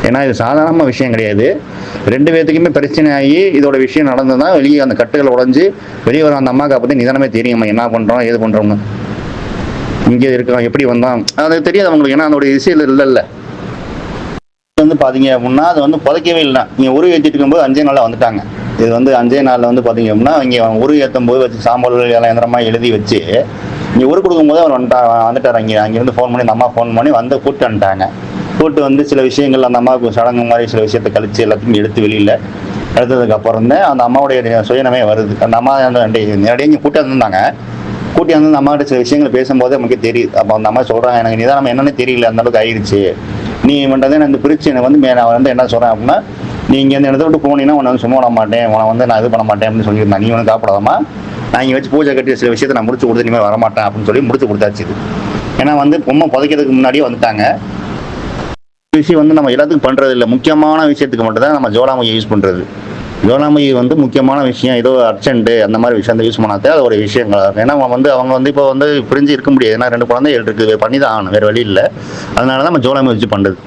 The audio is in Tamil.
ஏன்னா இது சாதாரண விஷயம் கிடையாது. 2 பேத்துக்குமே பிரச்சனை ஆகி இதோட விஷயம் நடந்ததுன்னா வெளியே அந்த கட்டுகள் உடைஞ்சு வெளியே வர அந்த அம்மாவுக்கு பற்றி நிதானமே தெரியுமா என்ன பண்ணுறோம் ஏது பண்ணுறோம்னு. இங்கே இருக்கோம் எப்படி வந்தோம் அது தெரியாது அவங்களுக்கு. ஏன்னா அதோட விஷயம் இல்லைல்ல. பார்த்தீங்க அப்படின்னா அது புதைக்கவே இல்லை. நீங்கள் உருவ ஏற்றிட்டு இருக்கும்போது 5 நாளில் வந்துட்டாங்க. இது 5 நாளில் பார்த்தீங்க அப்படின்னா இங்கே உருவ ஏற்றும் போது வச்சு சாம்பல் எல்லாம் எந்திரமாக எழுதி வச்சு இங்கே உரு கொடுக்கும்போது அவர் வந்துட்டார். அங்கேருந்து ஃபோன் பண்ணி அந்த அம்மா ஃபோன் பண்ணி கூப்பிட்டு வந்துட்டாங்க. கூப்பிட்டு சில விஷயங்கள் அந்த அம்மாவுக்கு சடங்கு மாதிரி சில விஷயத்தை கழிச்சு எல்லாத்தையும் எடுத்து வெளியில் எடுத்ததுக்கு அப்புறம் தான் அந்த அம்மாவுடைய சுயநமே வருது. அந்த அம்மா நேரடியாக இங்கே கூட்டி வந்திருந்தாங்க. கூட்டி வந்து அந்த அம்மாட்ட சில விஷயங்கள் பேசும்போது நமக்கு தெரியுது. அப்போ அந்த அம்மா சொல்கிறாங்க, எனக்கு நிதானம் என்னன்னு தெரியல, அந்த அளவுக்கு ஆயிடுச்சு. நீ பண்ணுறது அந்த பிரிச்சு எனக்கு நான் என்ன சொல்கிறேன் அப்படின்னா, நீ இங்கே இந்த இடத்த விட்டு போனீங்கன்னா உன்னை சும்மா விட மாட்டேன், உன்னை நான் இது பண்ண மாட்டேன் அப்படின்னு சொல்லியிருந்தேன். நீ காப்பிடாதமா நான் இங்கே வச்சு பூஜை கட்டி சில விஷயத்தை நான் முடிச்சு கொடுத்து இனிமேல் வரமாட்டேன் அப்படின்னு சொல்லி முடிச்சு கொடுத்தாச்சு. ஏன்னா பொம்மை புதைக்கிறதுக்கு முன்னாடியே வந்துட்டாங்க. விஷயம் நம்ம எல்லாத்துக்கும் பண்ணுறது இல்லை, முக்கியமான விஷயத்துக்கு மட்டும் தான் நம்ம ஜுவாலாமுகியை யூஸ் பண்ணுறது. ஜுவாலாமுகி முக்கியமான விஷயம், ஏதோ அர்ஜென்ட்டு அந்த மாதிரி விஷயம் யூஸ் பண்ணாதே அது ஒரு விஷயங்கள். ஏன்னா அவங்க இப்போ பிரிஞ்சு இருக்க முடியாது. ஏன்னா 2 குழந்தைகள் இருக்குது, பண்ணி தான் ஆகணும், வேறு வழி இல்லை. அதனால தான் நம்ம ஜுவாலாமுகி வச்சு பண்ணுறது.